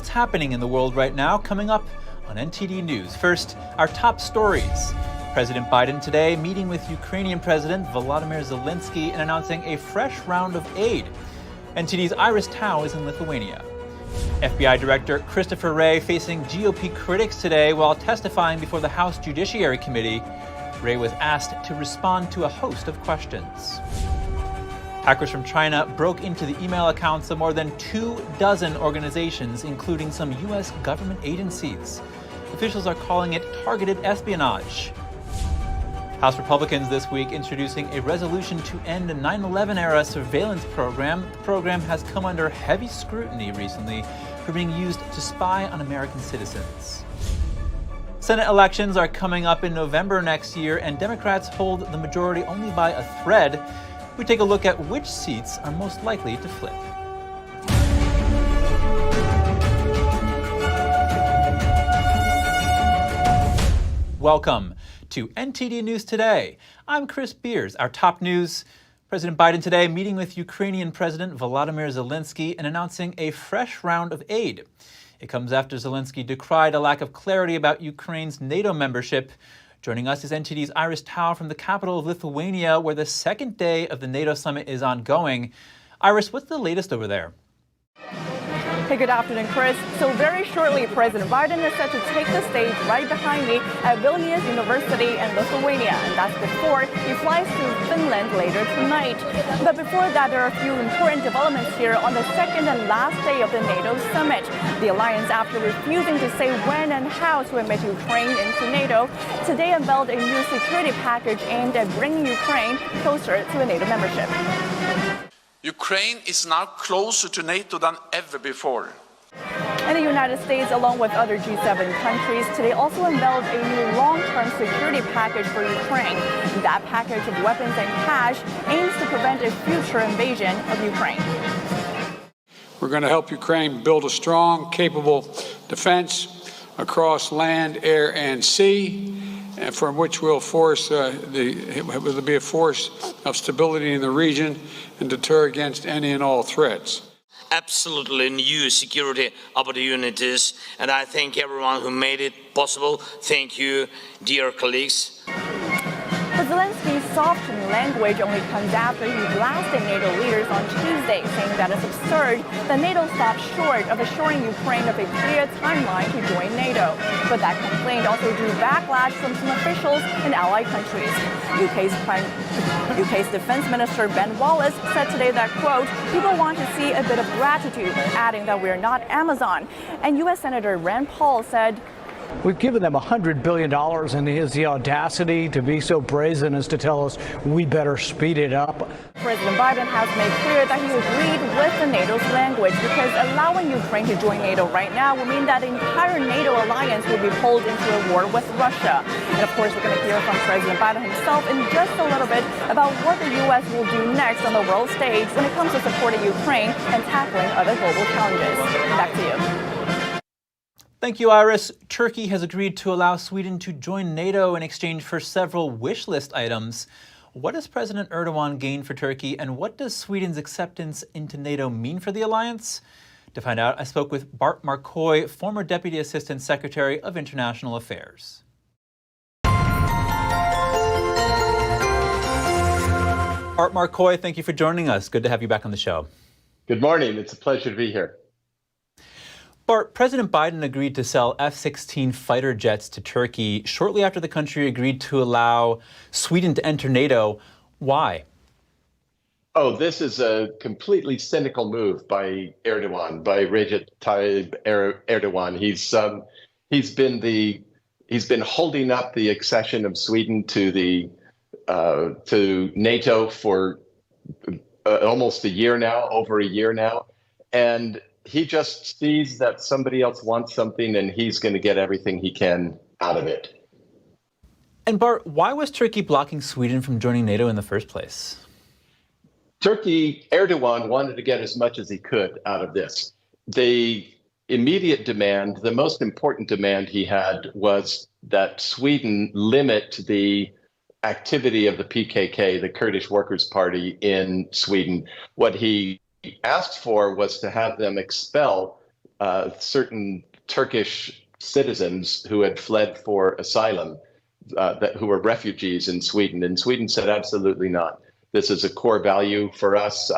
what's happening in the world right now coming up on NTD News. First, our top stories. President Biden today meeting with Ukrainian President Volodymyr Zelensky and announcing a fresh round of aid. NTD's Iris Tao is in Lithuania. FBI Director Christopher Wray facing GOP critics today while testifying before the House Judiciary Committee. Wray was asked to respond to a host of questions. Hackers from China broke into the email accounts of more than 24 organizations, including some U.S. government agencies. Officials are calling it targeted espionage. House Republicans this week introducing a resolution to end the 9/11-era surveillance program. The program has come under heavy scrutiny recently for being used to spy on American citizens. Senate elections are coming up in November next year, and Democrats hold the majority only by a thread. We take a look at which seats are most likely to flip. Welcome to NTD News Today. I'm Chris Beers. Our top news: President Biden today meeting with Ukrainian President Volodymyr Zelensky and announcing a fresh round of aid. It comes after Zelensky decried a lack of clarity about Ukraine's NATO membership. Joining us is NTD's Iris Tao from the capital of Lithuania, where the second day of the NATO summit is ongoing. Iris, what's the latest over there? Hey, good afternoon, Chris. So very shortly, President Biden is set to take the stage right behind me at Vilnius University in Lithuania, and that's before he flies to Finland later tonight. But before that, there are a few important developments here on the second and last day of the NATO summit. The alliance, after refusing to say when and how to admit Ukraine into NATO, today unveiled a new security package aimed at bringing Ukraine closer to a NATO membership. Ukraine is now closer to NATO than ever before. And the United States, along with other G7 countries, today also unveiled a new long-term security package for Ukraine. That package of weapons and cash aims to prevent a future invasion of Ukraine. We're going to help Ukraine build a strong, capable defense across land, air, and sea, from which will be a force of stability in the region and deter against any and all threats. Absolutely new security opportunities, and I thank everyone who made it possible. Thank you, dear colleagues. But Zelensky's soft language only comes after he blasted NATO leaders on Tuesday, saying that it's absurd that NATO stopped short of assuring Ukraine of a clear timeline to join NATO. But that complaint also drew backlash from some officials in allied countries. UK's Defense Minister Ben Wallace said today that, quote, people want to see a bit of gratitude, adding that we're not Amazon. And U.S. Senator Rand Paul said, we've given them $100 billion, and he has the audacity to be so brazen as to tell us we better speed it up. President Biden has made clear that he agreed with the NATO's language because allowing Ukraine to join NATO right now will mean that the entire NATO alliance will be pulled into a war with Russia. And of course, we're going to hear from President Biden himself in just a little bit about what the U.S. will do next on the world stage when it comes to supporting Ukraine and tackling other global challenges. Back to you. Thank you, Iris. Turkey has agreed to allow Sweden to join NATO in exchange for several wish list items. What does President Erdogan gain for Turkey, and what does Sweden's acceptance into NATO mean for the alliance? To find out, I spoke with Bart Marcoy, former Deputy Assistant Secretary of International Affairs. Bart Marcoy, thank you for joining us. Good to have you back on the show. Good morning. It's a pleasure to be here. Bart, President Biden agreed to sell F-16 fighter jets to Turkey shortly after the country agreed to allow Sweden to enter NATO. Why? Oh, this is a completely cynical move by Erdogan, by Recep Tayyip Erdogan. He's been holding up the accession of Sweden to NATO for almost a year now, over a year now, and he just sees that somebody else wants something and he's going to get everything he can out of it. And Bart, why was Turkey blocking Sweden from joining NATO in the first place? Erdogan wanted to get as much as he could out of this. The immediate demand, the most important demand he had, was that Sweden limit the activity of the PKK, the Kurdish Workers' Party in Sweden. What he asked for was to have them expel certain Turkish citizens who had fled for asylum, who were refugees in Sweden. And Sweden said, absolutely not. This is a core value for us,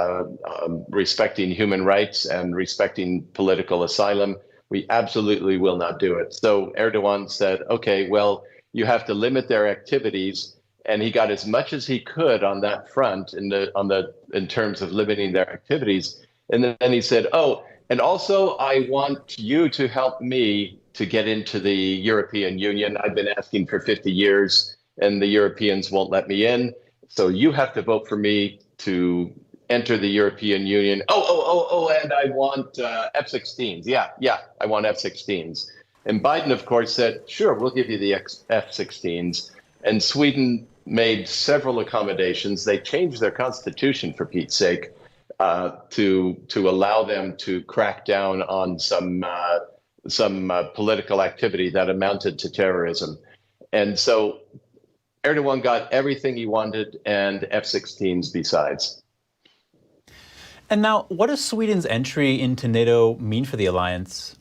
respecting human rights and respecting political asylum. We absolutely will not do it. So Erdogan said, okay, well, you have to limit their activities. And he got as much as he could on that front in terms of limiting their activities. And then he said, oh, and also I want you to help me to get into the European Union. I've been asking for 50 years and the Europeans won't let me in. So you have to vote for me to enter the European Union. And I want F-16s. Yeah, I want F-16s. And Biden, of course, said, sure, we'll give you the F-16s. And Sweden made several accommodations. They changed their constitution, for Pete's sake, to allow them to crack down on some political activity that amounted to terrorism. And so Erdogan got everything he wanted and F-16s besides. And now, what does Sweden's entry into NATO mean for the alliance?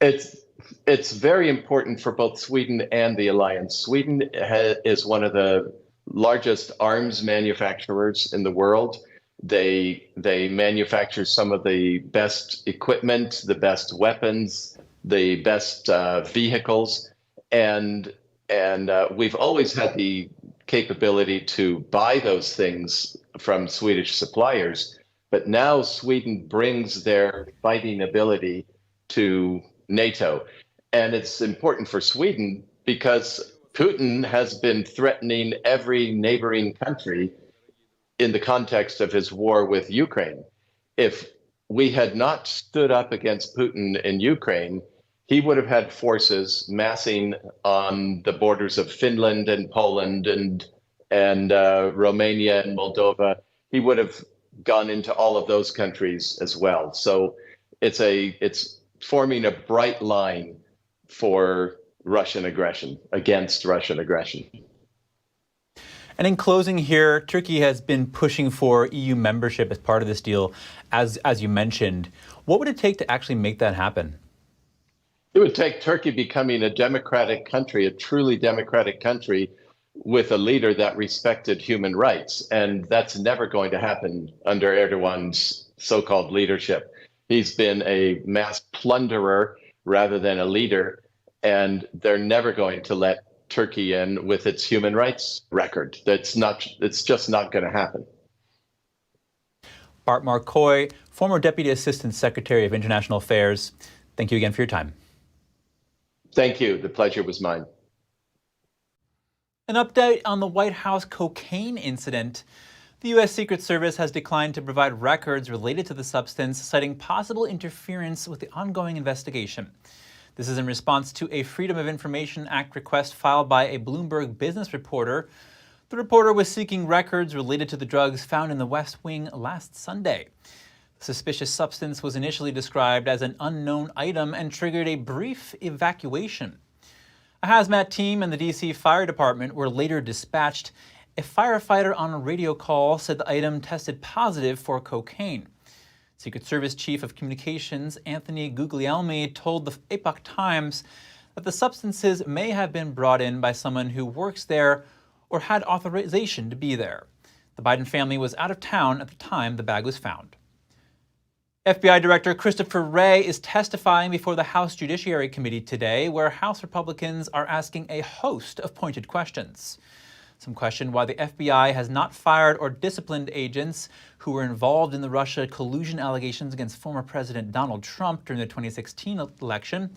It's very important for both Sweden and the alliance. Sweden is one of the largest arms manufacturers in the world. They manufacture some of the best equipment, the best weapons, the best vehicles, and we've always had the capability to buy those things from Swedish suppliers. But now Sweden brings their fighting ability to NATO. And it's important for Sweden because Putin has been threatening every neighboring country in the context of his war with Ukraine. If we had not stood up against Putin in Ukraine, he would have had forces massing on the borders of Finland and Poland and Romania and Moldova. He would have gone into all of those countries as well. So it's forming a bright line for Russian aggression, against Russian aggression. And in closing here, Turkey has been pushing for EU membership as part of this deal, as you mentioned. What would it take to actually make that happen? It would take Turkey becoming a democratic country, a truly democratic country with a leader that respected human rights. And that's never going to happen under Erdogan's so-called leadership. He's been a mass plunderer rather than a leader, and they're never going to let Turkey in with its human rights record. It's just not going to happen. Bart Marcoy, former Deputy Assistant Secretary of International Affairs, thank you again for your time. Thank you. The pleasure was mine. An update on the White House cocaine incident. The U.S. Secret Service has declined to provide records related to the substance, citing possible interference with the ongoing investigation. This is in response to a Freedom of Information Act request filed by a Bloomberg business reporter. The reporter was seeking records related to the drugs found in the West Wing last Sunday. The suspicious substance was initially described as an unknown item and triggered a brief evacuation. A hazmat team and the D.C. Fire Department were later dispatched. A firefighter on a radio call said the item tested positive for cocaine. Secret Service Chief of Communications Anthony Guglielmi told the Epoch Times that the substances may have been brought in by someone who works there or had authorization to be there. The Biden family was out of town at the time the bag was found. FBI Director Christopher Wray is testifying before the House Judiciary Committee today, where House Republicans are asking a host of pointed questions. Some question why the FBI has not fired or disciplined agents who were involved in the Russia collusion allegations against former President Donald Trump during the 2016 election.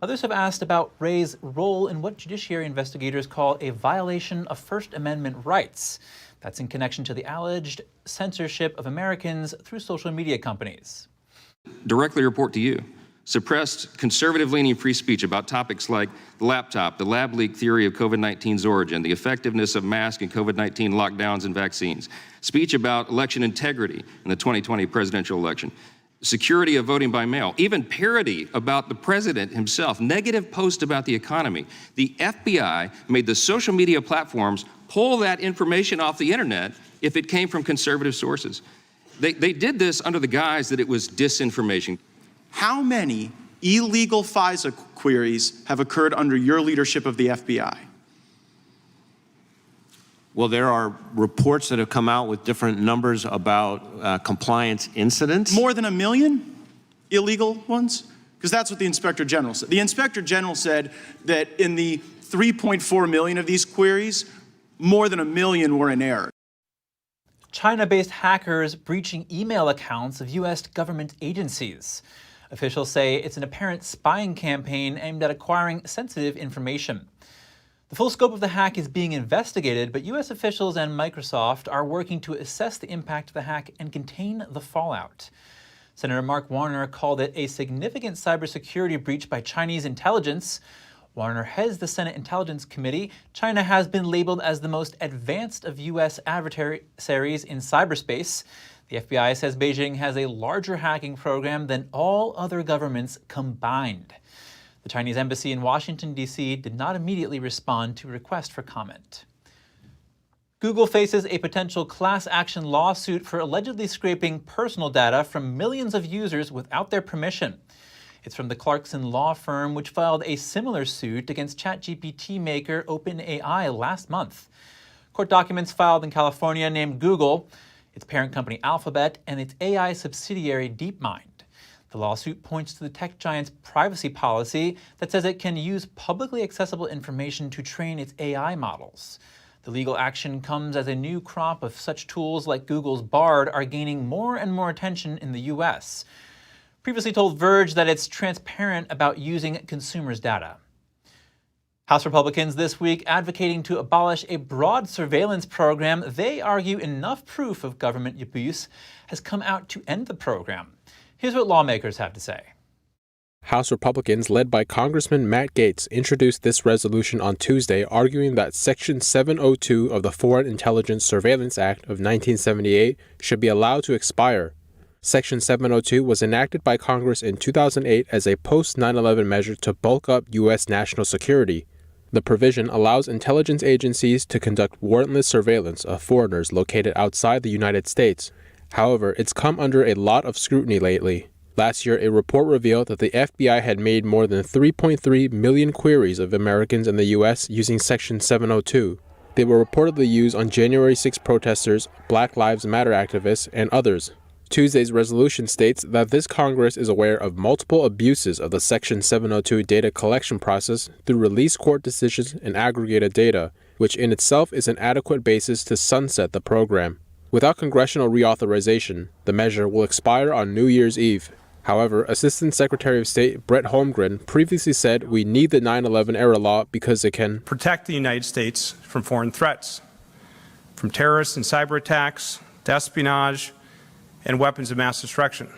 Others have asked about Wray's role in what judiciary investigators call a violation of First Amendment rights. That's in connection to the alleged censorship of Americans through social media companies. Directly report to you. Suppressed conservative-leaning free speech about topics like the laptop, the lab leak theory of COVID-19's origin, the effectiveness of masks and COVID-19 lockdowns and vaccines, speech about election integrity in the 2020 presidential election, security of voting by mail, even parody about the president himself, negative posts about the economy. The FBI made the social media platforms pull that information off the internet if it came from conservative sources. They did this under the guise that it was disinformation. How many illegal FISA queries have occurred under your leadership of the FBI? Well, there are reports that have come out with different numbers about compliance incidents. More than 1 million illegal ones? Because that's what the Inspector General said. The Inspector General said that in the 3.4 million of these queries, more than 1 million were in error. China-based hackers breaching email accounts of U.S. government agencies. Officials say it's an apparent spying campaign aimed at acquiring sensitive information. The full scope of the hack is being investigated, but U.S. officials and Microsoft are working to assess the impact of the hack and contain the fallout. Senator Mark Warner called it a significant cybersecurity breach by Chinese intelligence. Warner heads the Senate Intelligence Committee. China has been labeled as the most advanced of U.S. adversaries in cyberspace. The FBI says Beijing has a larger hacking program than all other governments combined. The Chinese embassy in Washington, D.C. did not immediately respond to a request for comment. Google faces a potential class action lawsuit for allegedly scraping personal data from millions of users without their permission. It's from the Clarkson law firm, which filed a similar suit against ChatGPT maker OpenAI last month. Court documents filed in California named Google, its parent company Alphabet, and its AI subsidiary DeepMind. The lawsuit points to the tech giant's privacy policy that says it can use publicly accessible information to train its AI models. The legal action comes as a new crop of such tools like Google's Bard are gaining more and more attention in the U.S. Previously told Verge that it's transparent about using consumers' data. House Republicans this week advocating to abolish a broad surveillance program. They argue enough proof of government abuse has come out to end the program. Here's what lawmakers have to say. House Republicans, led by Congressman Matt Gaetz, introduced this resolution on Tuesday, arguing that Section 702 of the Foreign Intelligence Surveillance Act of 1978 should be allowed to expire. Section 702 was enacted by Congress in 2008 as a post-9/11 measure to bulk up U.S. national security. The provision allows intelligence agencies to conduct warrantless surveillance of foreigners located outside the United States. However, it's come under a lot of scrutiny lately. Last year, a report revealed that the FBI had made more than 3.3 million queries of Americans in the U.S. using Section 702. They were reportedly used on January 6 protesters, Black Lives Matter activists, and others. Tuesday's resolution states that this Congress is aware of multiple abuses of the Section 702 data collection process through released court decisions and aggregated data, which in itself is an adequate basis to sunset the program. Without congressional reauthorization, the measure will expire on New Year's Eve. However, Assistant Secretary of State Brett Holmgren previously said we need the 9/11-era law because it can protect the United States from foreign threats, from terrorists and cyber attacks to espionage and weapons of mass destruction.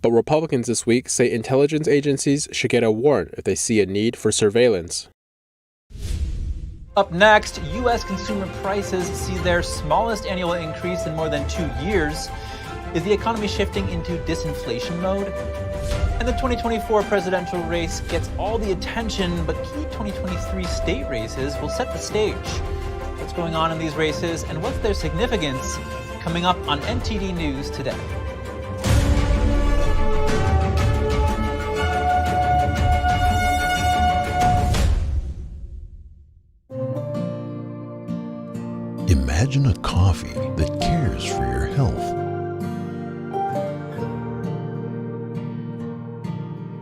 But Republicans this week say intelligence agencies should get a warrant if they see a need for surveillance. Up next, U.S. consumer prices see their smallest annual increase in more than 2 years. Is the economy shifting into disinflation mode? And the 2024 presidential race gets all the attention, but key 2023 state races will set the stage. What's going on in these races and what's their significance? Coming up on NTD News Today. Imagine a coffee that cares for your health.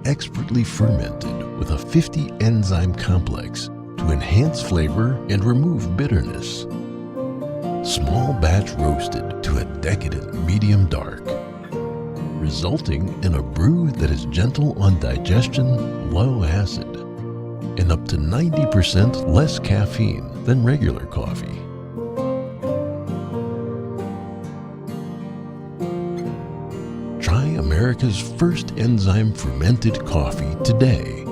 Expertly fermented with a 50-enzyme complex to enhance flavor and remove bitterness. Small batch roasted to a decadent medium dark, resulting in a brew that is gentle on digestion, low acid, and up to 90% less caffeine than regular coffee. Try America's first enzyme fermented coffee today.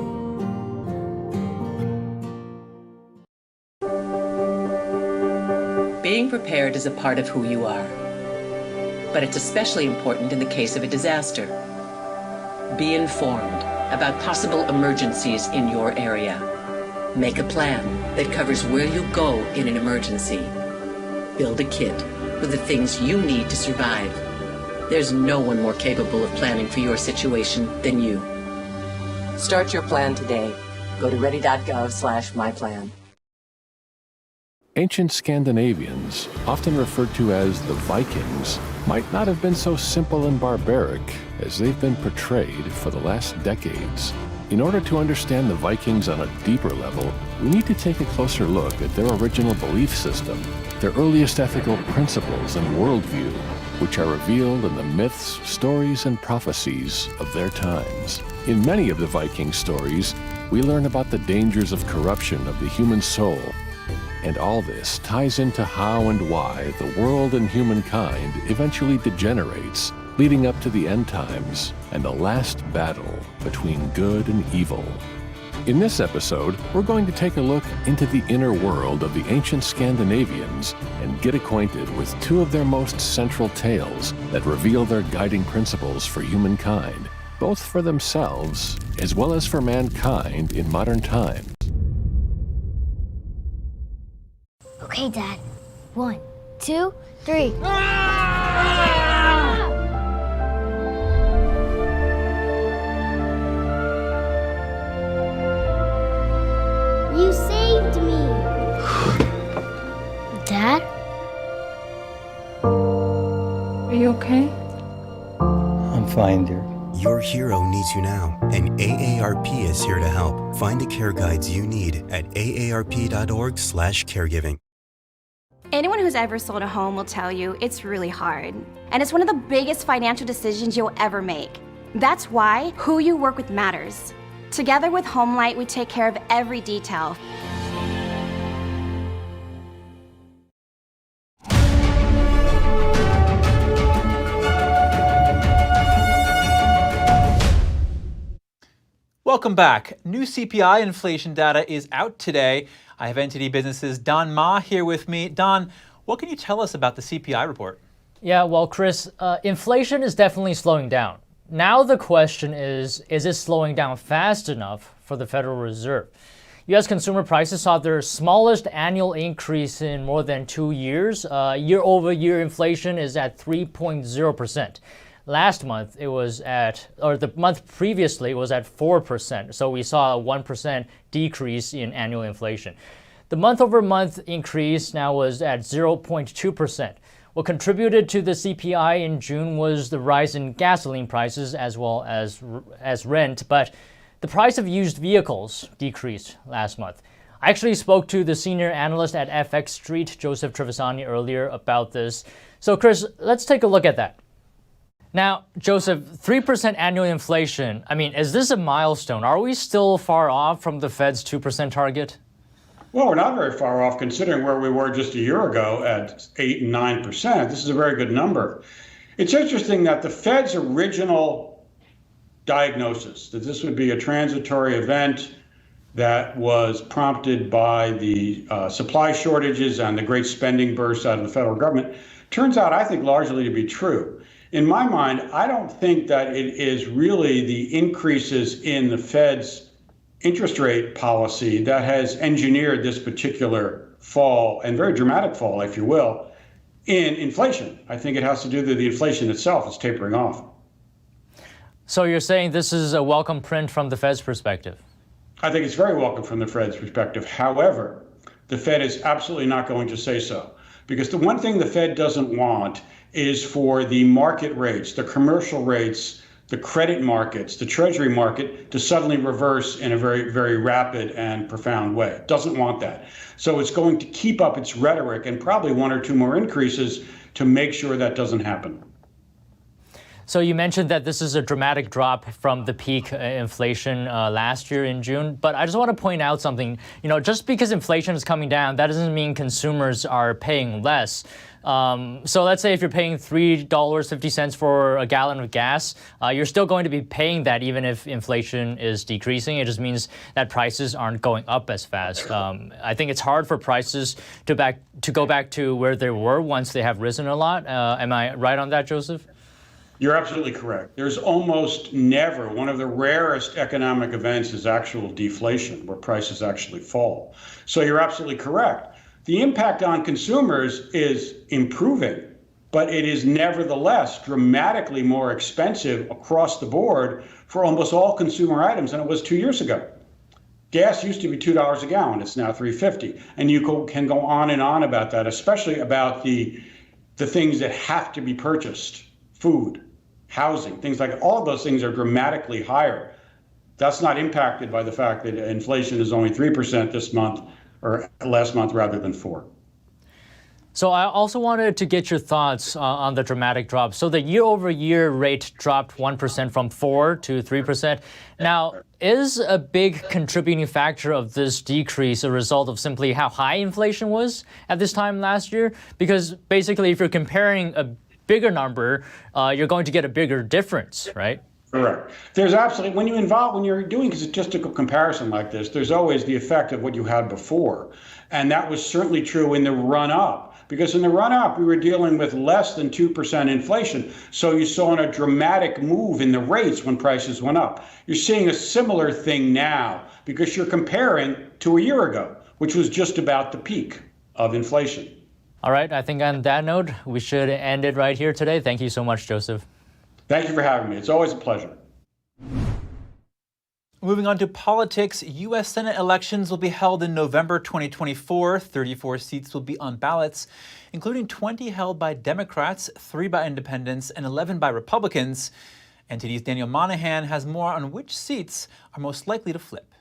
Being prepared is a part of who you are, but it's especially important in the case of a disaster. Be informed about possible emergencies in your area. Make a plan that covers where you'll go in an emergency. Build a kit with the things you need to survive. There's no one more capable of planning for your situation than you. Start your plan today. Go to ready.gov/myplan. Ancient Scandinavians, often referred to as the Vikings, might not have been so simple and barbaric as they've been portrayed for the last decades. In order to understand the Vikings on a deeper level, we need to take a closer look at their original belief system, their earliest ethical principles and worldview, which are revealed in the myths, stories, and prophecies of their times. In many of the Viking stories, we learn about the dangers of corruption of the human soul. And all this ties into how and why the world and humankind eventually degenerates, leading up to the end times and the last battle between good and evil. In this episode, we're going to take a look into the inner world of the ancient Scandinavians and get acquainted with two of their most central tales that reveal their guiding principles for humankind, both for themselves as well as for mankind in modern times. Okay, Dad. 1, 2, 3. You saved me. Dad? Are you okay? I'm fine, dear. Your hero needs you now, and AARP is here to help. Find the care guides you need at aarp.org/caregiving. Anyone who's ever sold a home will tell you it's really hard. And it's one of the biggest financial decisions you'll ever make. That's why who you work with matters. Together with HomeLight, we take care of every detail. Welcome back. New CPI inflation data is out today. I have NTD Business's Don Ma here with me. Don, what can you tell us about the CPI report? Yeah, well, Chris, inflation is definitely slowing down. Now the question is it slowing down fast enough for the Federal Reserve? U.S. consumer prices saw their smallest annual increase in more than 2 years. Year-over-year inflation is at 3.0%. Last month, it was at, or the month previously, it was at 4%. So we saw a 1% decrease in annual inflation. The month-over-month increase now was at 0.2%. What contributed to the CPI in June was the rise in gasoline prices as well as rent, but the price of used vehicles decreased last month. I actually spoke to the senior analyst at FX Street, Joseph Trevisani, earlier about this. So Chris, let's take a look at that. Now, Joseph, 3% annual inflation, I mean, is this a milestone? Are we still far off from the Fed's 2% target? Well, we're not very far off considering where we were just a year ago at 8 and 9%. This is a very good number. It's interesting that the Fed's original diagnosis, that this would be a transitory event that was prompted by the supply shortages and the great spending burst out of the federal government, turns out, I think, largely to be true. In my mind, I don't think that it is really the increases in the Fed's interest rate policy that has engineered this particular fall, and very dramatic fall, if you will, in inflation. I think it has to do with the inflation itself is tapering off. So you're saying this is a welcome print from the Fed's perspective? I think it's very welcome from the Fed's perspective. However, the Fed is absolutely not going to say so. Because the one thing the Fed doesn't want is for the market rates, the commercial rates, the credit markets, the treasury market to suddenly reverse in a very, very rapid and profound way. It doesn't want that. So it's going to keep up its rhetoric and probably 1 or 2 more increases to make sure that doesn't happen. So you mentioned that this is a dramatic drop from the peak inflation last year in June, but I just want to point out something. You know, just because inflation is coming down, that doesn't mean consumers are paying less. So let's say if you're paying $3.50 for a gallon of gas, you're still going to be paying that even if inflation is decreasing. It just means that prices aren't going up as fast. I think it's hard for prices to go back to where they were once they have risen a lot. Am I right on that, Joseph? You're absolutely correct. There's almost never, one of the rarest economic events is actual deflation, where prices actually fall. So you're absolutely correct. The impact on consumers is improving, but it is nevertheless dramatically more expensive across the board for almost all consumer items than it was 2 years ago. Gas used to be $2 a gallon. It's now $3.50. And you can go on and on about that, especially about the things that have to be purchased, food, housing, things like that. All of those things are dramatically higher. That's not impacted by the fact that inflation is only 3% this month, or last month, rather than 4%. So I also wanted to get your thoughts on the dramatic drop. So the year-over-year rate dropped 1% from 4% to 3%. Now, is a big contributing factor of this decrease a result of simply how high inflation was at this time last year? Because basically, if you're comparing a bigger number, you're going to get a bigger difference, right? Correct. There's absolutely, when you're doing a statistical comparison like this, there's always the effect of what you had before. And that was certainly true in the run-up. Because in the run-up, we were dealing with less than 2% inflation. So you saw a dramatic move in the rates when prices went up. You're seeing a similar thing now because you're comparing to a year ago, which was just about the peak of inflation. All right. I think on that note, we should end it right here today. Thank you so much, Joseph. Thank you for having me. It's always a pleasure. Moving on to politics, U.S. Senate elections will be held in November 2024. 34 seats will be on ballots, including 20 held by Democrats, 3 by independents, and 11 by Republicans. NTD's Daniel Monahan has more on which seats are most likely to flip.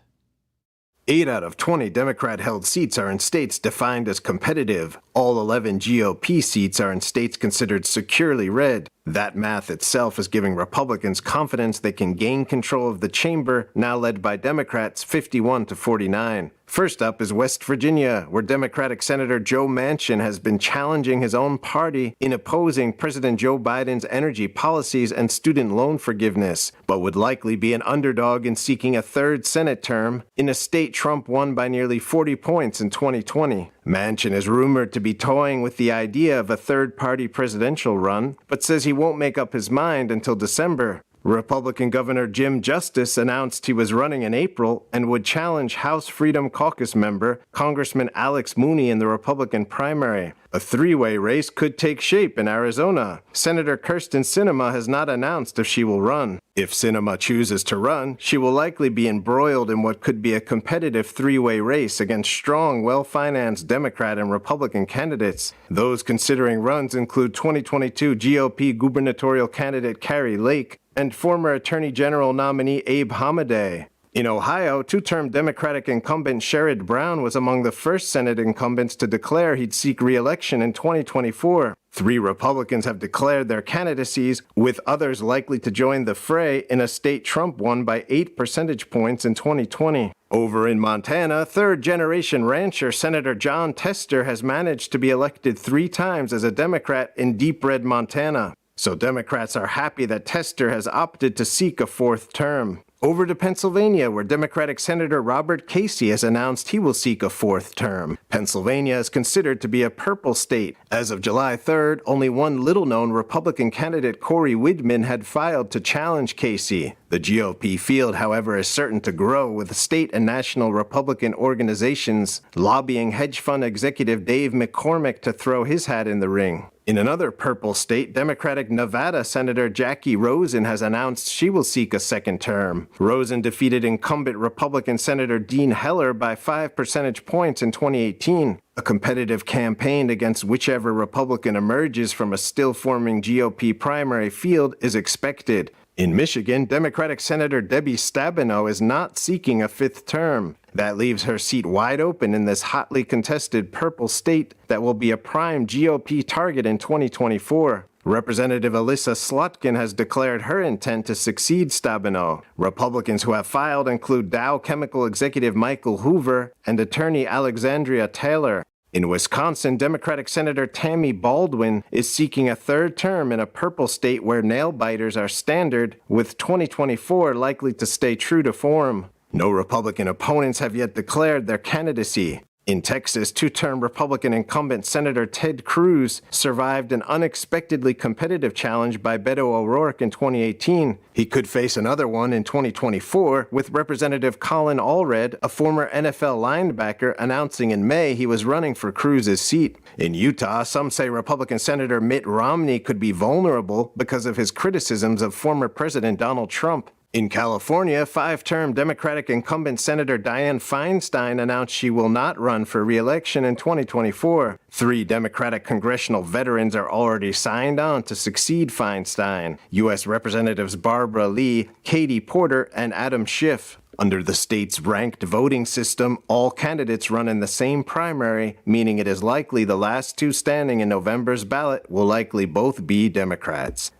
8 out of 20 Democrat-held seats are in states defined as competitive. All 11 GOP seats are in states considered securely red. That math itself is giving Republicans confidence they can gain control of the chamber, now led by Democrats 51-49. First up is West Virginia, where Democratic Senator Joe Manchin has been challenging his own party in opposing President Joe Biden's energy policies and student loan forgiveness, but would likely be an underdog in seeking a third Senate term in a state Trump won by nearly 40 points in 2020. Manchin is rumored to be toying with the idea of a third-party presidential run, but says he won't make up his mind until December. Republican Governor Jim Justice announced he was running in April and would challenge House Freedom Caucus member Congressman Alex Mooney in the Republican primary. A three-way race could take shape in Arizona. Senator Kyrsten Sinema has not announced if she will run. If Sinema chooses to run, she will likely be embroiled in what could be a competitive three-way race against strong, well-financed Democrat and Republican candidates. Those considering runs include 2022 GOP gubernatorial candidate Kari Lake and former Attorney General nominee Abe Hamadeh. In Ohio, two-term Democratic incumbent Sherrod Brown was among the first Senate incumbents to declare he'd seek re-election in 2024. 3 Republicans have declared their candidacies, with others likely to join the fray in a state Trump won by 8 percentage points in 2020. Over in Montana, third-generation rancher Senator John Tester has managed to be elected 3 times as a Democrat in deep red Montana. So Democrats are happy that Tester has opted to seek a 4th term. Over to Pennsylvania, where Democratic Senator Robert Casey has announced he will seek a 4th term. Pennsylvania is considered to be a purple state. As of July 3rd, only one little-known Republican candidate, Corey Widman, had filed to challenge Casey. The GOP field, however, is certain to grow, with state and national Republican organizations lobbying hedge fund executive Dave McCormick to throw his hat in the ring. In another purple state, Democratic Nevada Senator Jackie Rosen has announced she will seek a 2nd term. Rosen defeated incumbent Republican Senator Dean Heller by 5 percentage points in 2018. A competitive campaign against whichever Republican emerges from a still-forming GOP primary field is expected. In Michigan, Democratic Senator Debbie Stabenow is not seeking a 5th term. That leaves her seat wide open in this hotly contested purple state that will be a prime GOP target in 2024. Representative Alyssa Slotkin has declared her intent to succeed Stabenow. Republicans who have filed include Dow Chemical executive Michael Hoover and attorney Alexandria Taylor. In Wisconsin, Democratic Senator Tammy Baldwin is seeking a 3rd term in a purple state where nail-biters are standard, with 2024 likely to stay true to form. No Republican opponents have yet declared their candidacy. In Texas, two-term Republican incumbent Senator Ted Cruz survived an unexpectedly competitive challenge by Beto O'Rourke in 2018. He could face another one in 2024, with Representative Colin Allred, a former NFL linebacker, announcing in May he was running for Cruz's seat. In Utah, some say Republican Senator Mitt Romney could be vulnerable because of his criticisms of former President Donald Trump. In California, five-term Democratic incumbent Senator Dianne Feinstein announced she will not run for re-election in 2024. 3 Democratic congressional veterans are already signed on to succeed Feinstein: U.S. Representatives Barbara Lee, Katie Porter, and Adam Schiff. Under the state's ranked voting system, all candidates run in the same primary, meaning it is likely the last 2 standing in November's ballot will likely both be Democrats.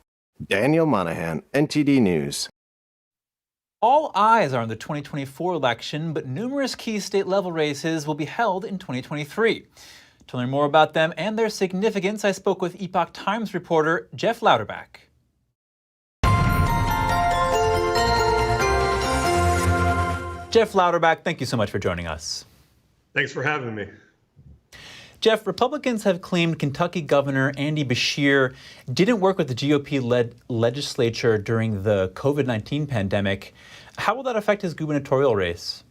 Daniel Monahan, NTD News. All eyes are on the 2024 election, but numerous key state-level races will be held in 2023. To learn more about them and their significance, I spoke with Epoch Times reporter Jeff Louderback. Jeff Louderback, thank you so much for joining us. Thanks for having me. Jeff, Republicans have claimed Kentucky Governor Andy Beshear didn't work with the GOP-led legislature during the COVID-19 pandemic. How will that affect his gubernatorial race?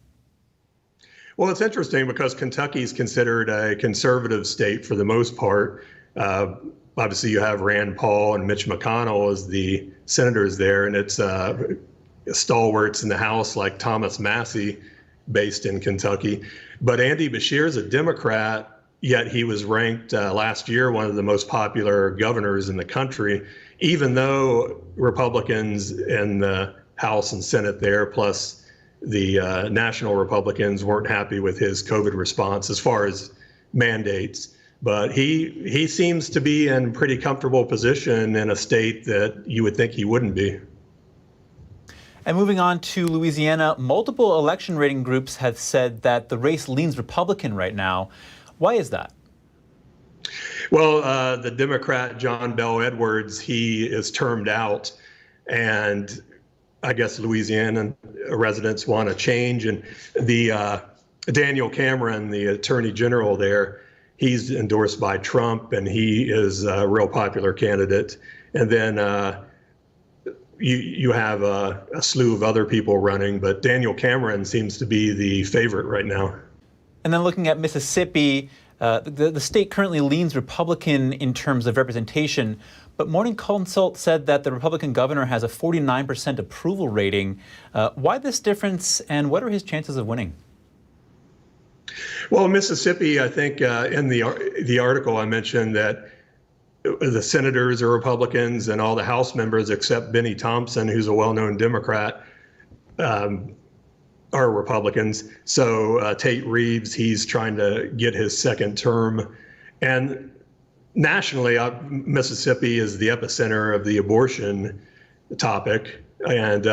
Well, it's interesting because Kentucky is considered a conservative state for the most part. Obviously, you have Rand Paul and Mitch McConnell as the senators there, and it's stalwarts in the House like Thomas Massie, based in Kentucky. But Andy Beshear is a Democrat, yet he was ranked last year one of the most popular governors in the country, even though Republicans in the House and Senate there, plus the national Republicans, weren't happy with his COVID response as far as mandates. But he seems to be in pretty comfortable position in a state that you would think he wouldn't be. And moving on to Louisiana, multiple election rating groups have said that the race leans Republican right now. Why is that? Well, the Democrat John Bel Edwards, he is termed out, and I guess Louisiana residents want a change. And the Daniel Cameron, the Attorney General there, he's endorsed by Trump, and he is a real popular candidate. And then you have a slew of other people running, but Daniel Cameron seems to be the favorite right now. And then looking at Mississippi, the state currently leans Republican in terms of representation, but Morning Consult said that the Republican governor has a 49% approval rating. Why this difference, and what are his chances of winning? Well, Mississippi, I think in the article I mentioned that the senators are Republicans and all the House members except Benny Thompson, who's a well-known Democrat, are Republicans. So Tate Reeves, he's trying to get his second term. And nationally, Mississippi is the epicenter of the abortion topic. And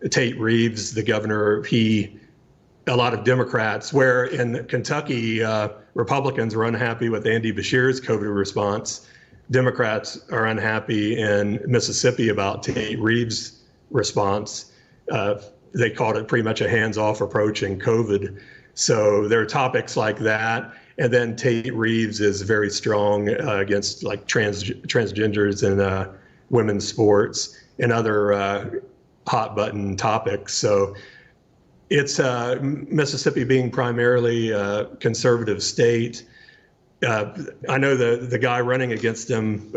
Tate Reeves, the governor, a lot of Democrats, where in Kentucky, Republicans were unhappy with Andy Beshear's COVID response. Democrats are unhappy in Mississippi about Tate Reeves' response. They called it pretty much a hands-off approach in COVID. So there are topics like that. And then Tate Reeves is very strong against like transgenders and women's sports and other hot button topics. So it's Mississippi being primarily a conservative state. I know the guy running against him,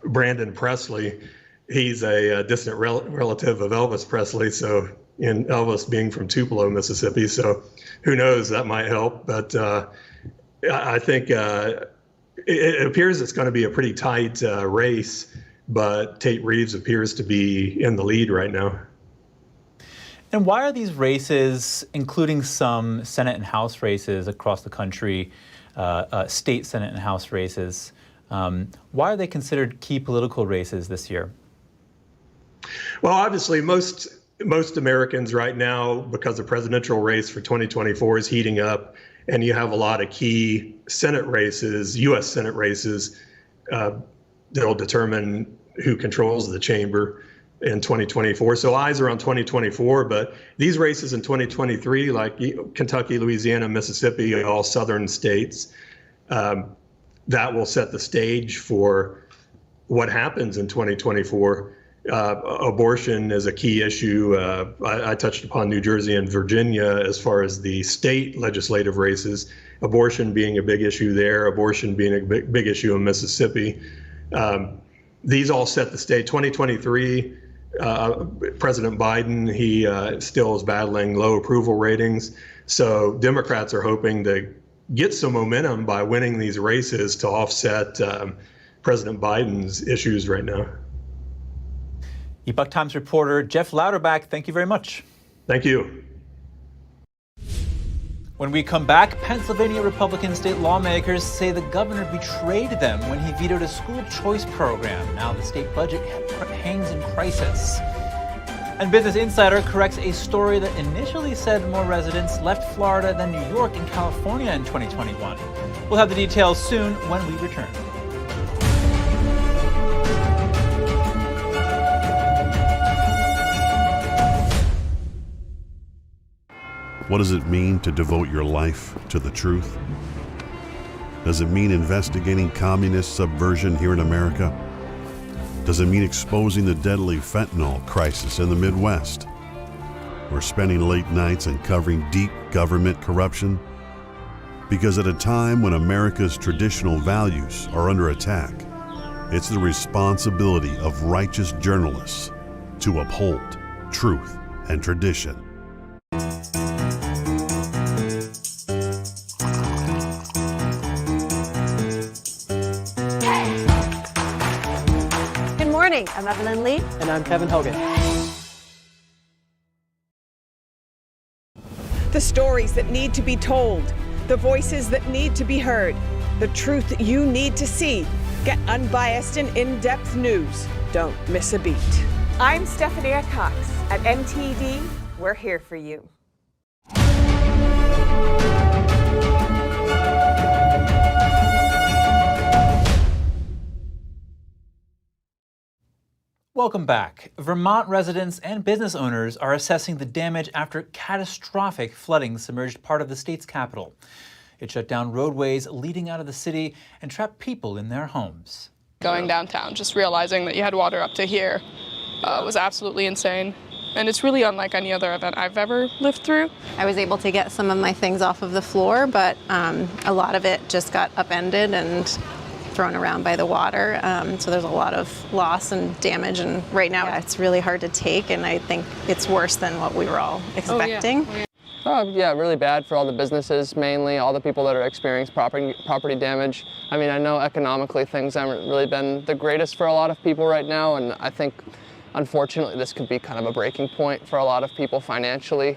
Brandon Presley, he's a distant relative of Elvis Presley. So, and Elvis being from Tupelo, Mississippi. So who knows, that might help. But I think it appears it's going to be a pretty tight race, but Tate Reeves appears to be in the lead right now. And why are these races, including some Senate and House races across the country, state Senate and House races, why are they considered key political races this year? Well, obviously, most Americans right now, because the presidential race for 2024 is heating up, and you have a lot of key Senate races, U.S. Senate races, that'll determine who controls the chamber. in 2024. So eyes are on 2024, but these races in 2023, like Kentucky, Louisiana, Mississippi, all southern states, that will set the stage for what happens in 2024. Abortion is a key issue. I touched upon New Jersey and Virginia as far as the state legislative races, abortion being a big issue there, abortion being a big issue in Mississippi. These all set the stage. 2023, President Biden, he still is battling low approval ratings. So Democrats are hoping to get some momentum by winning these races to offset President Biden's issues right now. Epoch Times reporter Jeff Louderback, thank you very much. Thank you. When we come back, Pennsylvania Republican state lawmakers say the governor betrayed them when he vetoed a school choice program. Now the state budget hangs in crisis. And Business Insider corrects a story that initially said more residents left Florida than New York and California in 2021. We'll have the details soon when we return. What does it mean to devote your life to the truth? Does it mean investigating communist subversion here in America? Does it mean exposing the deadly fentanyl crisis in the Midwest? Or spending late nights uncovering deep government corruption? Because at a time when America's traditional values are under attack, it's the responsibility of righteous journalists to uphold truth and tradition. I'm Evelyn Lee. And I'm Kevin Hogan. The stories that need to be told, the voices that need to be heard, the truth that you need to see. Get unbiased and in-depth news. Don't miss a beat. I'm Stephanie Cox. At NTD, we're here for you. Welcome back. Vermont residents and business owners are assessing the damage after catastrophic flooding submerged part of the state's capital. It shut down roadways leading out of the city and trapped people in their homes. Going downtown, just realizing that you had water up to here was absolutely insane. And it's really unlike any other event I've ever lived through. I was able to get some of my things off of the floor, but a lot of it just got upended and thrown around by the water. So there's a lot of loss and damage, and right now it's really hard to take, and I think it's worse than what we were all expecting. Yeah, really bad for all the businesses, mainly all the people that are experiencing property damage. I mean, I know economically things haven't really been the greatest for a lot of people right now, and I think unfortunately this could be kind of a breaking point for a lot of people financially.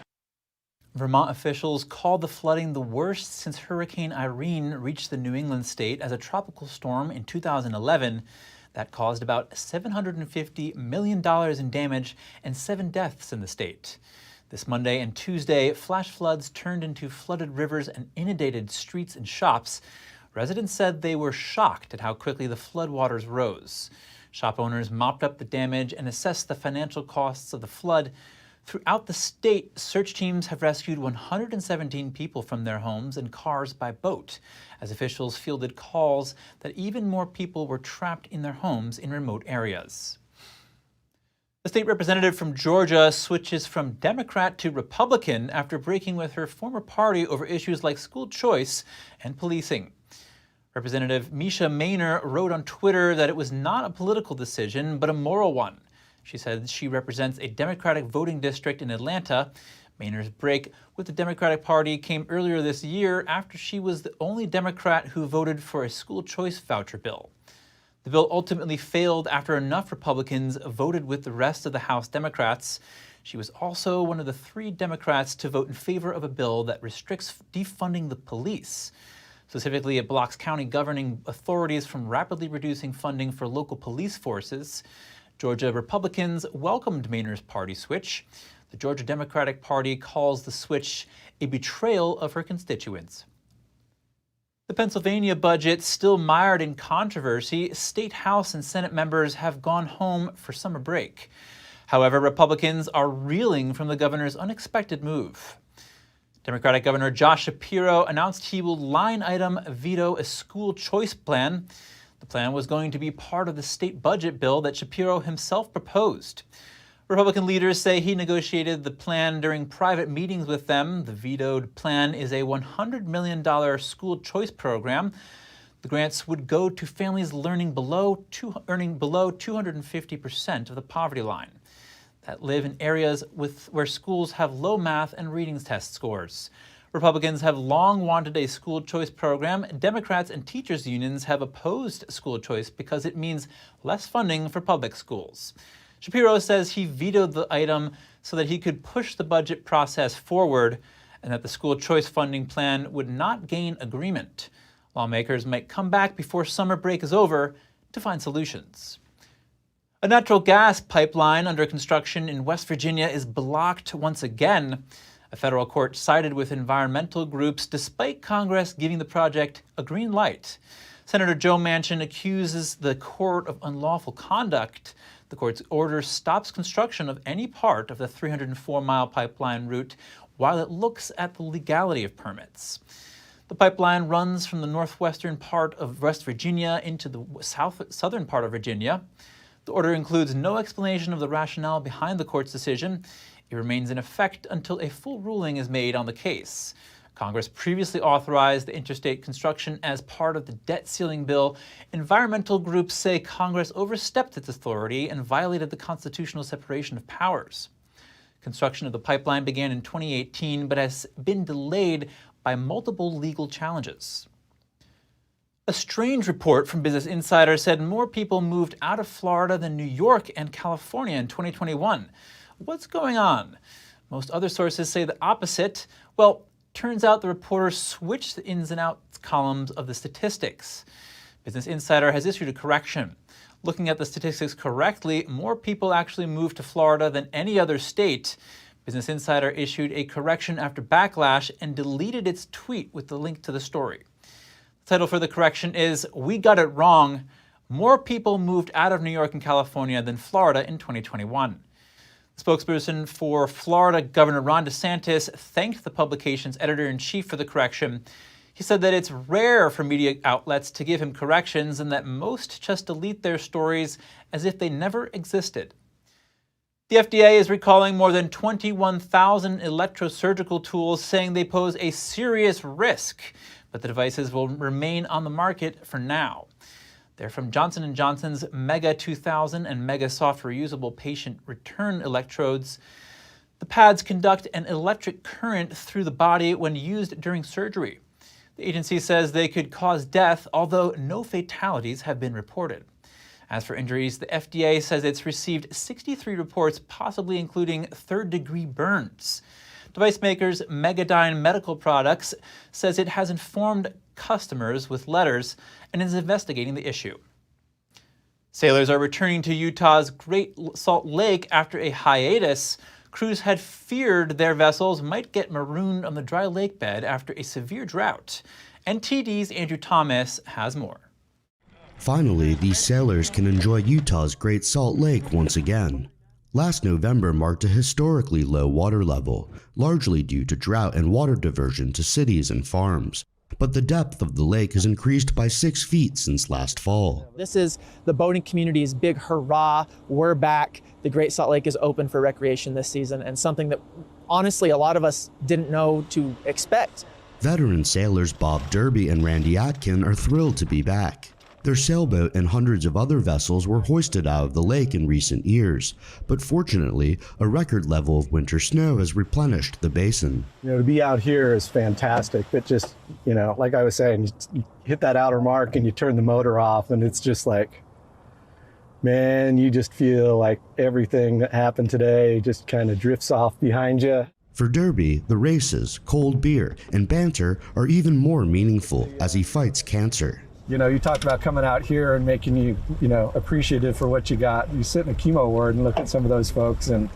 Vermont officials called the flooding the worst since Hurricane Irene reached the New England state as a tropical storm in 2011. That caused about $750 million in damage and 7 deaths in the state. This Monday and Tuesday, flash floods turned into flooded rivers and inundated streets and shops. Residents said they were shocked at how quickly the floodwaters rose. Shop owners mopped up the damage and assessed the financial costs of the flood. Throughout the state, search teams have rescued 117 people from their homes and cars by boat, as officials fielded calls that even more people were trapped in their homes in remote areas. The state representative from Georgia switches from Democrat to Republican after breaking with her former party over issues like school choice and policing. Representative Misha Maynor wrote on Twitter that it was not a political decision, but a moral one. She said she represents a Democratic voting district in Atlanta. Maynor's break with the Democratic Party came earlier this year after she was the only Democrat who voted for a school choice voucher bill. The bill ultimately failed after enough Republicans voted with the rest of the House Democrats. She was also one of the 3 Democrats to vote in favor of a bill that restricts defunding the police. Specifically, it blocks county governing authorities from rapidly reducing funding for local police forces. Georgia Republicans welcomed Maynor's party switch. The Georgia Democratic Party calls the switch a betrayal of her constituents. The Pennsylvania budget still mired in controversy. State House and Senate members have gone home for summer break. However, Republicans are reeling from the governor's unexpected move. Democratic Governor Josh Shapiro announced he will line-item veto a school choice plan. The plan was going to be part of the state budget bill that Shapiro himself proposed. Republican leaders say he negotiated the plan during private meetings with them. The vetoed plan is a $100 million school choice program. The grants would go to families earning below 250% of the poverty line that live in areas where schools have low math and reading test scores. Republicans have long wanted a school choice program. Democrats and teachers' unions have opposed school choice because it means less funding for public schools. Shapiro says he vetoed the item so that he could push the budget process forward and that the school choice funding plan would not gain agreement. Lawmakers might come back before summer break is over to find solutions. A natural gas pipeline under construction in West Virginia is blocked once again. A federal court sided with environmental groups despite Congress giving the project a green light. Senator Joe Manchin accuses the court of unlawful conduct. The court's order stops construction of any part of the 304-mile pipeline route while it looks at the legality of permits. The pipeline runs from the northwestern part of West Virginia into the southern part of Virginia. The order includes no explanation of the rationale behind the court's decision. It remains in effect until a full ruling is made on the case. Congress previously authorized the interstate construction as part of the debt ceiling bill. Environmental groups say Congress overstepped its authority and violated the constitutional separation of powers. Construction of the pipeline began in 2018, but has been delayed by multiple legal challenges. A strange report from Business Insider said more people moved out of Florida than New York and California in 2021. What's going on? Most other sources say the opposite. Well, turns out the reporter switched the ins and outs columns of the statistics. Business Insider has issued a correction. Looking at the statistics correctly, more people actually moved to Florida than any other state. Business Insider issued a correction after backlash and deleted its tweet with the link to the story. The title for the correction is, "We Got It Wrong. More people moved out of New York and California than Florida in 2021. The spokesperson for Florida Governor Ron DeSantis thanked the publication's editor-in-chief for the correction. He said that it's rare for media outlets to give him corrections and that most just delete their stories as if they never existed. The FDA is recalling more than 21,000 electrosurgical tools, saying they pose a serious risk, but the devices will remain on the market for now. They're from Johnson & Johnson's Mega 2000 and Mega Soft Reusable Patient Return electrodes. The pads conduct an electric current through the body when used during surgery. The agency says they could cause death, although no fatalities have been reported. As for injuries, the FDA says it's received 63 reports, possibly including third-degree burns. Device makers Megadyne Medical Products says it has informed customers with letters and is investigating the issue. Sailors are returning to Utah's Great Salt Lake after a hiatus. Crews had feared their vessels might get marooned on the dry lake bed after a severe drought. NTD's Andrew Thomas has more. Finally, these sailors can enjoy Utah's Great Salt Lake once again. Last November marked a historically low water level, largely due to drought and water diversion to cities and farms. But the depth of the lake has increased by 6 feet since last fall. This is the boating community's big hurrah. We're back. The Great Salt Lake is open for recreation this season, and something that honestly a lot of us didn't know to expect. Veteran sailors Bob Derby and Randy Atkin are thrilled to be back. Their sailboat and hundreds of other vessels were hoisted out of the lake in recent years, but fortunately, a record level of winter snow has replenished the basin. To be out here is fantastic, but just, like I was saying, you hit that outer mark and you turn the motor off and it's just like, man, you just feel like everything that happened today just kind of drifts off behind you. For Derby, the races, cold beer, and banter are even more meaningful as he fights cancer. You talked about coming out here and making you, appreciative for what you got. You sit in a chemo ward and look at some of those folks and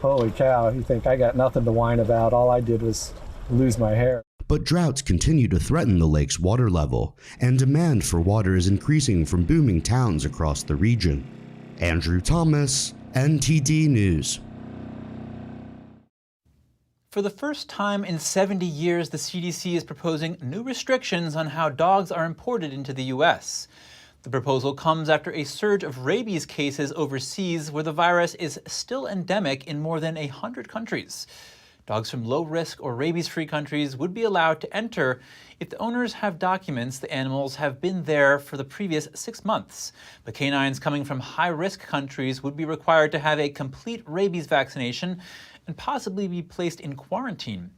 holy cow, you think I got nothing to whine about. All I did was lose my hair. But droughts continue to threaten the lake's water level, and demand for water is increasing from booming towns across the region. Andrew Thomas, NTD News. For the first time in 70 years, the CDC is proposing new restrictions on how dogs are imported into the U.S. The proposal comes after a surge of rabies cases overseas where the virus is still endemic in more than 100 countries. Dogs from low-risk or rabies-free countries would be allowed to enter if the owners have documents the animals have been there for the previous 6 months. But canines coming from high-risk countries would be required to have a complete rabies vaccination and possibly be placed in quarantine.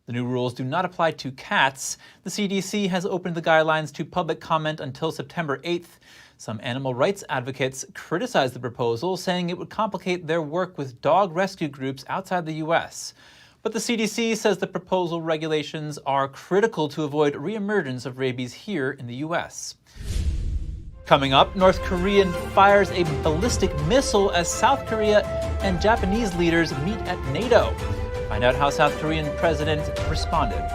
The new rules do not apply to cats. The CDC has opened the guidelines to public comment until September 8th. Some animal rights advocates criticize the proposal, saying it would complicate their work with dog rescue groups outside the U.S. But the CDC says the proposal regulations are critical to avoid reemergence of rabies here in the U.S. Coming up, North Korea fires a ballistic missile as South Korea and Japanese leaders meet at NATO. Find out how South Korean president responded.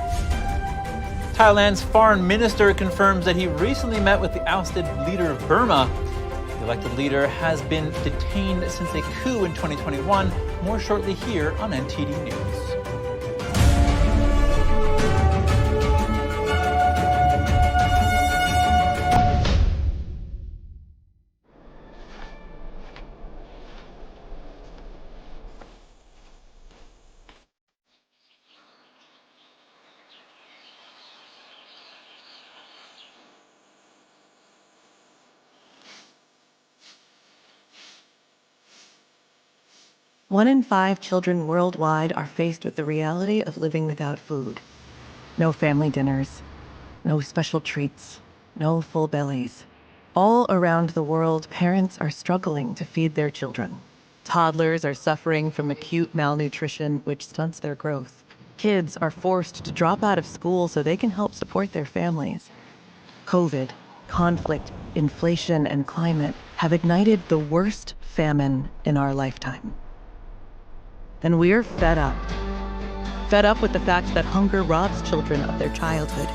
Thailand's foreign minister confirms that he recently met with the ousted leader of Burma. The elected leader has been detained since a coup in 2021. More shortly here on NTD News. One in 5 children worldwide are faced with the reality of living without food. No family dinners, no special treats, no full bellies. All around the world, parents are struggling to feed their children. Toddlers are suffering from acute malnutrition, which stunts their growth. Kids are forced to drop out of school so they can help support their families. COVID, conflict, inflation, and climate have ignited the worst famine in our lifetime. And we're fed up. Fed up with the fact that hunger robs children of their childhood.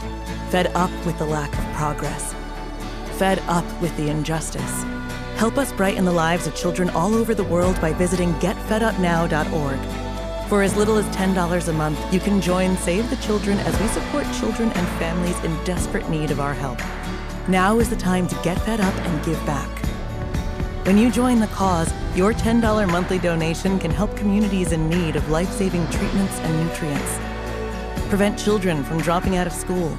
Fed up with the lack of progress. Fed up with the injustice. Help us brighten the lives of children all over the world by visiting getfedupnow.org. For as little as $10 a month, you can join Save the Children as we support children and families in desperate need of our help. Now is the time to get fed up and give back. When you join the cause, your $10 monthly donation can help communities in need of life-saving treatments and nutrients. Prevent children from dropping out of school.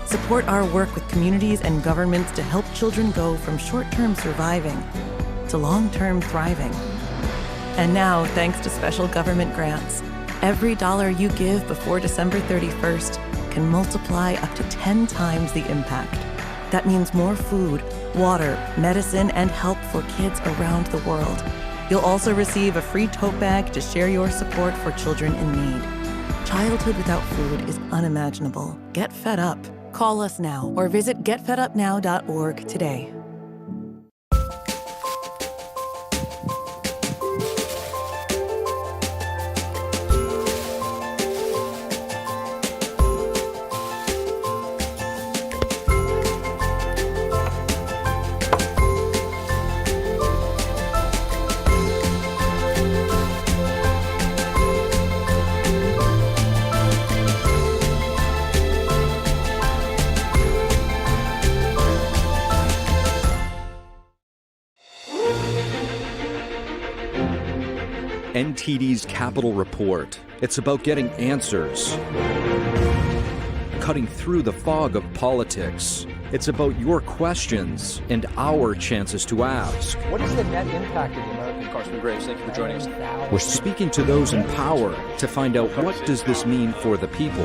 Support our work with communities and governments to help children go from short-term surviving to long-term thriving. And now, thanks to special government grants, every dollar you give before December 31st can multiply up to 10 times the impact. That means more food, water, medicine, and help for kids around the world. You'll also receive a free tote bag to share your support for children in need. Childhood without food is unimaginable. Get fed up. Call us now or visit getfedupnow.org today. NTD's Capital Report. It's about getting answers, cutting through the fog of politics. It's about your questions and our chances to ask. What is the net impact of the American Congressman Graves? Thank you for joining us. We're speaking to those in power to find out what does this mean for the people.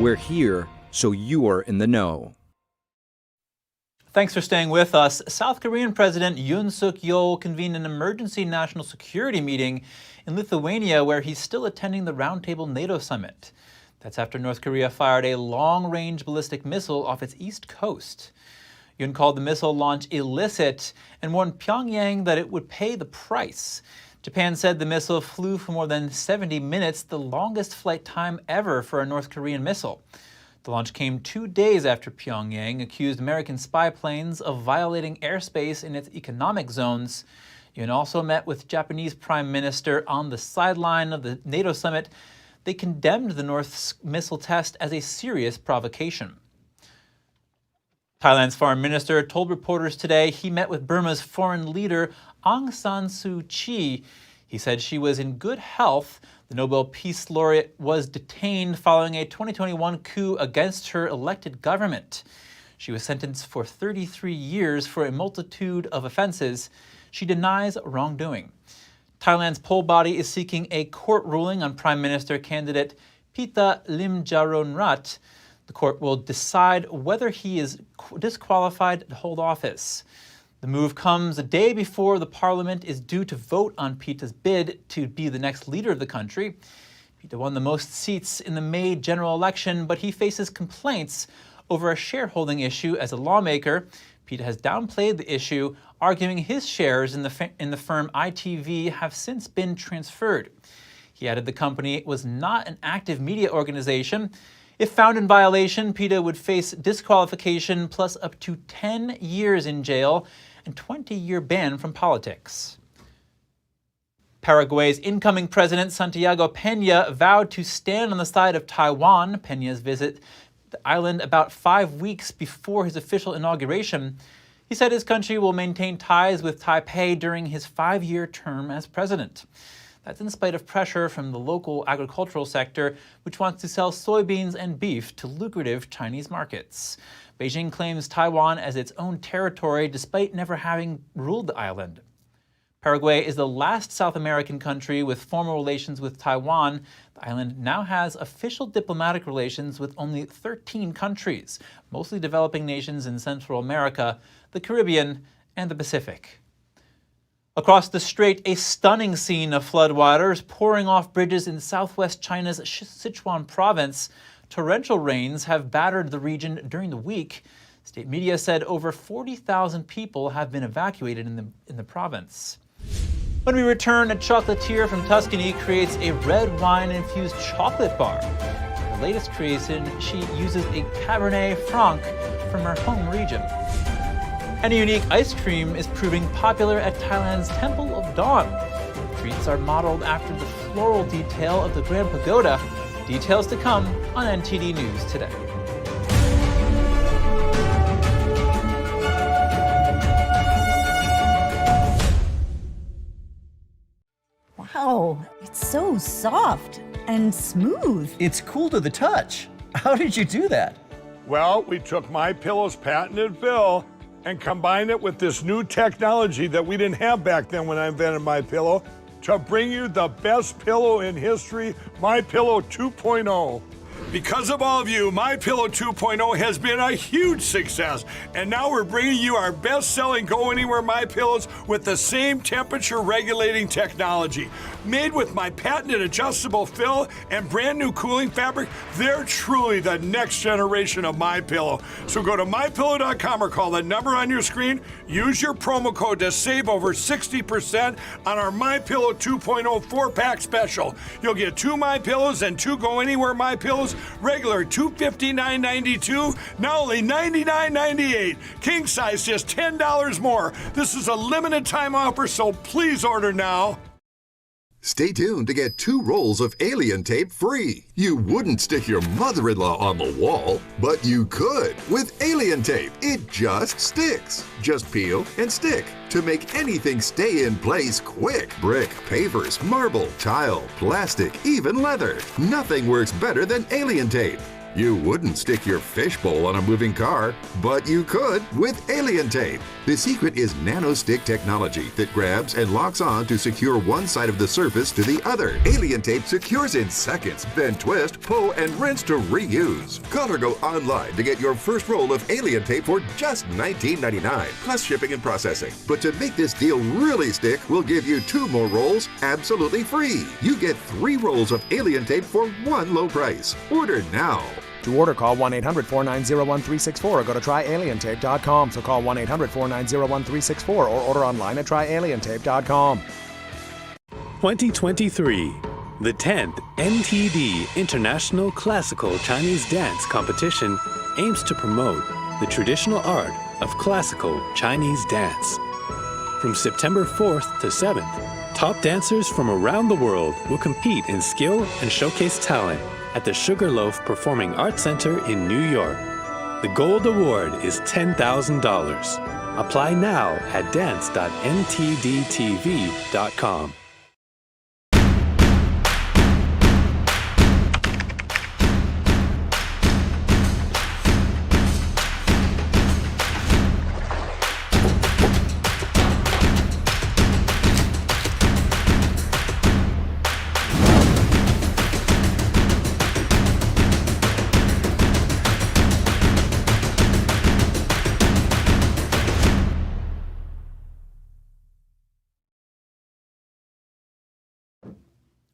We're here so you are in the know. Thanks for staying with us. South Korean President Yoon Suk-yeol convened an emergency national security meeting in Lithuania where he's still attending the Roundtable NATO summit. That's after North Korea fired a long-range ballistic missile off its east coast. Yoon called the missile launch illicit and warned Pyongyang that it would pay the price. Japan said the missile flew for more than 70 minutes, the longest flight time ever for a North Korean missile. The launch came 2 days after Pyongyang accused American spy planes of violating airspace in its economic zones. Yoon also met with Japanese Prime Minister on the sideline of the NATO summit. They condemned the North's missile test as a serious provocation. Thailand's foreign minister told reporters today he met with Burma's foreign leader Aung San Suu Kyi. He said she was in good health. The Nobel Peace Laureate was detained following a 2021 coup against her elected government. She was sentenced for 33 years for a multitude of offenses. She denies wrongdoing. Thailand's poll body is seeking a court ruling on Prime Minister candidate Pita Limjaroenrat. The court will decide whether he is disqualified to hold office. The move comes a day before the parliament is due to vote on Pita's bid to be the next leader of the country. Pita won the most seats in the May general election, but he faces complaints over a shareholding issue as a lawmaker. Pita has downplayed the issue, arguing his shares in the firm ITV have since been transferred. He added the company was not an active media organization. If found in violation, Pita would face disqualification plus up to 10 years in jail and 20-year ban from politics. Paraguay's incoming president, Santiago Peña, vowed to stand on the side of Taiwan. Peña's visit the island about 5 weeks before his official inauguration. He said his country will maintain ties with Taipei during his 5-year term as president. That's in spite of pressure from the local agricultural sector, which wants to sell soybeans and beef to lucrative Chinese markets. Beijing claims Taiwan as its own territory despite never having ruled the island. Paraguay is the last South American country with formal relations with Taiwan. The island now has official diplomatic relations with only 13 countries, mostly developing nations in Central America, the Caribbean, and the Pacific. Across the strait, a stunning scene of floodwaters pouring off bridges in southwest China's Sichuan province. Torrential rains have battered the region during the week. State media said over 40,000 people have been evacuated in the province. When we return, a chocolatier from Tuscany creates a red wine-infused chocolate bar. The latest creation, she uses a Cabernet Franc from her home region. And a unique ice cream is proving popular at Thailand's Temple of Dawn. Treats are modeled after the floral detail of the Grand Pagoda. Details to come on NTD News Today. Wow, it's so soft and smooth. It's cool to the touch. How did you do that? Well, we took MyPillow's patented fill and combined it with this new technology that we didn't have back then when I invented MyPillow to bring you the best pillow in history, MyPillow 2.0. Because of all of you, MyPillow 2.0 has been a huge success, and now we're bringing you our best-selling Go Anywhere MyPillows with the same temperature-regulating technology. Made with my patented adjustable fill and brand new cooling fabric, they're truly the next generation of MyPillow. So go to MyPillow.com or call the number on your screen. Use your promo code to save over 60% on our MyPillow 2.0 4-pack special. You'll get 2 MyPillows and 2 Go Anywhere MyPillows, regular $259.92, now only $99.98. King size just $10 more. This is a limited time offer, so please order now. Stay tuned to get 2 rolls of alien tape free. You wouldn't stick your mother-in-law on the wall, but you could with alien tape. It just sticks. Just peel and stick to make anything stay in place quick. Brick, pavers, marble, tile, plastic, even leather. Nothing works better than alien tape. You wouldn't stick your fishbowl on a moving car, but you could with alien tape. The secret is nano-stick technology that grabs and locks on to secure one side of the surface to the other. Alien tape secures in seconds, then twist, pull, and rinse to reuse. Call or go online to get your first roll of alien tape for just $19.99, plus shipping and processing. But to make this deal really stick, we'll give you 2 more rolls absolutely free. You get 3 rolls of alien tape for one low price. Order now. To order, call 1-800-490-1364 or go to tryalientape.com. So call 1-800-490-1364 or order online at tryalientape.com. 2023. The 10th NTD International Classical Chinese Dance Competition aims to promote the traditional art of classical Chinese dance. From September 4th to 7th, top dancers from around the world will compete in skill and showcase talent at the Sugarloaf Performing Arts Center in New York. The Gold Award is $10,000. Apply now at dance.ntdtv.com.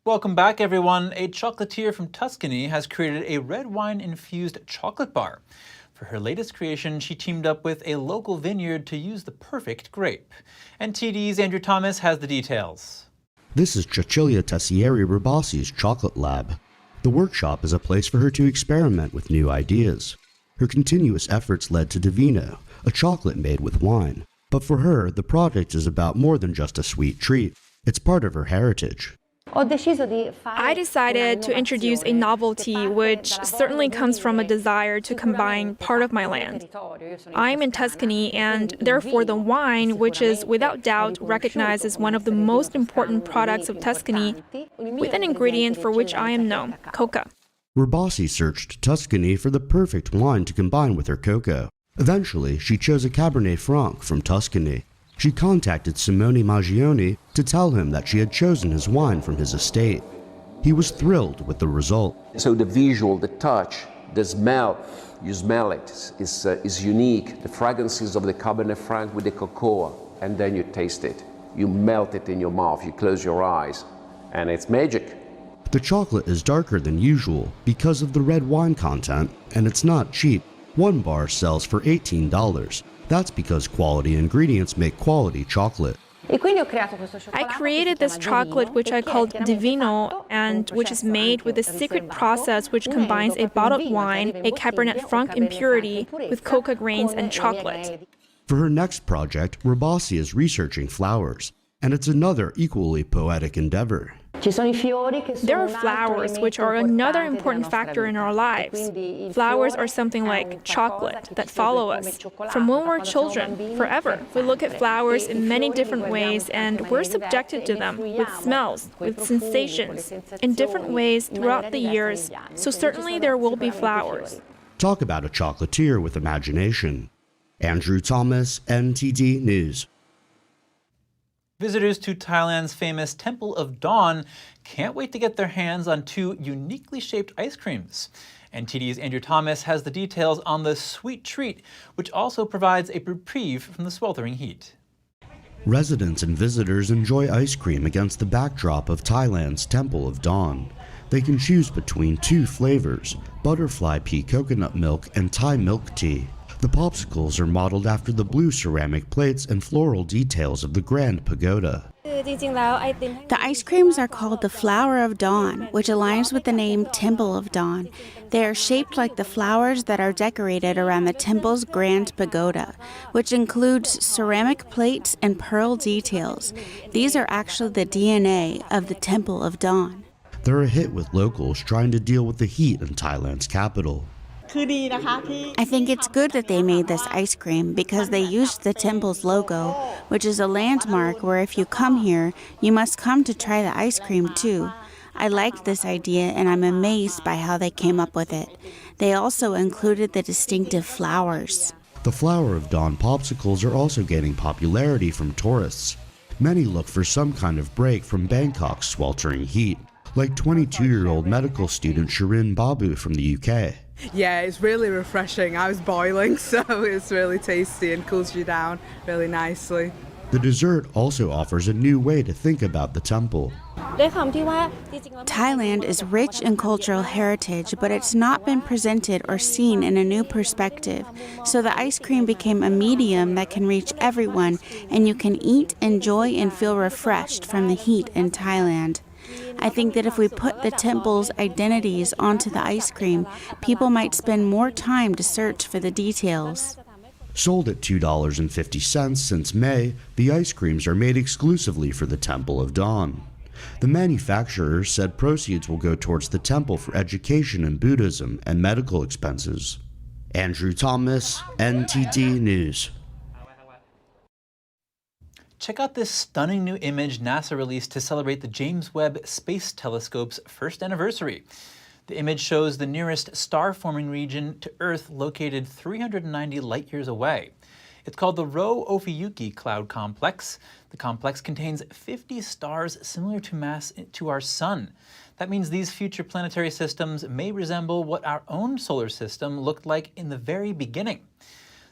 Welcome back, everyone. A chocolatier from Tuscany has created a red wine-infused chocolate bar. For her latest creation, she teamed up with a local vineyard to use the perfect grape. NTD's Andrew Thomas has the details. This is Cecilia Tessieri Rabassi's Chocolate Lab. The workshop is a place for her to experiment with new ideas. Her continuous efforts led to Divino, a chocolate made with wine. But for her, the project is about more than just a sweet treat. It's part of her heritage. I decided to introduce a novelty which certainly comes from a desire to combine part of my land. I'm in Tuscany, and therefore the wine, which is without doubt recognized as one of the most important products of Tuscany, with an ingredient for which I am known, coca. Rabassi searched Tuscany for the perfect wine to combine with her cocoa. Eventually, she chose a Cabernet Franc from Tuscany. She contacted Simone Maggioni to tell him that she had chosen his wine from his estate. He was thrilled with the result. So the visual, the touch, the smell, you smell it, is unique. The fragrances of the Cabernet Franc with the cocoa, and then you taste it. You melt it in your mouth, you close your eyes, and it's magic. The chocolate is darker than usual because of the red wine content, and it's not cheap. One bar sells for $18. That's because quality ingredients make quality chocolate. I created this chocolate which I called Divino, and which is made with a secret process which combines a bottled wine, a Cabernet Franc impurity, with coca grains and chocolate. For her next project, Rabassi is researching flowers, and it's another equally poetic endeavor. There are flowers, which are another important factor in our lives. Flowers are something like chocolate that follow us from when we're children, forever. We look at flowers in many different ways, and we're subjected to them with smells, with sensations, in different ways throughout the years. So certainly there will be flowers. Talk about a chocolatier with imagination. Andrew Thomas, NTD News. Visitors to Thailand's famous Temple of Dawn can't wait to get their hands on two uniquely shaped ice creams. NTD's Andrew Thomas has the details on the sweet treat, which also provides a reprieve from the sweltering heat. Residents and visitors enjoy ice cream against the backdrop of Thailand's Temple of Dawn. They can choose between two flavors, butterfly pea coconut milk and Thai milk tea. The popsicles are modeled after the blue ceramic plates and floral details of the Grand Pagoda. The ice creams are called the Flower of Dawn, which aligns with the name Temple of Dawn. They are shaped like the flowers that are decorated around the temple's Grand Pagoda, which includes ceramic plates and pearl details. These are actually the DNA of the Temple of Dawn. They're a hit with locals trying to deal with the heat in Thailand's capital. I think it's good that they made this ice cream because they used the temple's logo, which is a landmark where if you come here, you must come to try the ice cream too. I liked this idea and I'm amazed by how they came up with it. They also included the distinctive flowers. The Flower of Dawn popsicles are also gaining popularity from tourists. Many look for some kind of break from Bangkok's sweltering heat, like 22-year-old medical student Shirin Babu from the UK. Yeah, it's really refreshing. I was boiling, so it's really tasty and cools you down really nicely. The dessert also offers a new way to think about the temple. Thailand is rich in cultural heritage, but it's not been presented or seen in a new perspective. So the ice cream became a medium that can reach everyone, and you can eat, enjoy, and feel refreshed from the heat in Thailand. I think that if we put the temple's identities onto the ice cream, people might spend more time to search for the details. Sold at $2.50 since May, the ice creams are made exclusively for the Temple of Dawn. The manufacturer said proceeds will go towards the temple for education in Buddhism and medical expenses. Andrew Thomas, NTD News. Check out this stunning new image NASA released to celebrate the James Webb Space Telescope's first anniversary. The image shows the nearest star-forming region to Earth located 390 light-years away. It's called the Rho-Ophiuchi Cloud Complex. The complex contains 50 stars similar to mass to our Sun. That means these future planetary systems may resemble what our own solar system looked like in the very beginning.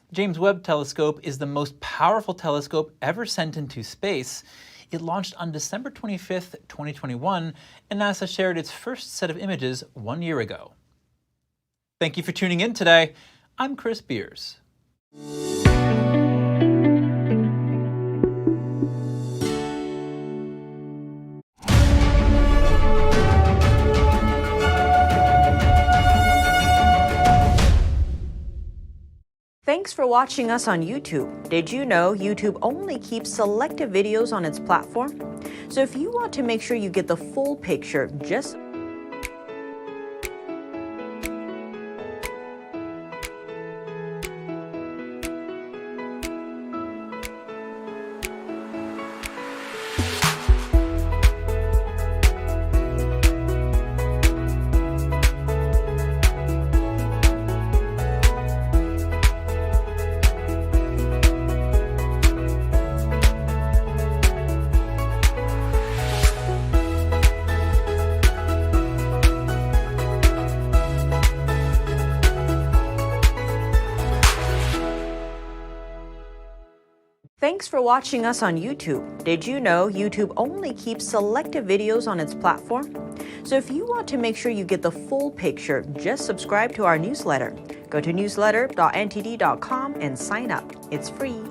The James Webb Telescope is the most powerful telescope ever sent into space. It launched on December 25th, 2021, and NASA shared its first set of images 1 year ago. Thank you for tuning in today. I'm Chris Beers. Thanks for watching us on YouTube. Did you know YouTube only keeps selective videos on its platform? So if you want to make sure you get the full picture, just Thanks for watching us on YouTube. Did you know YouTube only keeps selective videos on its platform? So if you want to make sure you get the full picture, just subscribe to our newsletter. Go to newsletter.ntd.com and sign up. It's free.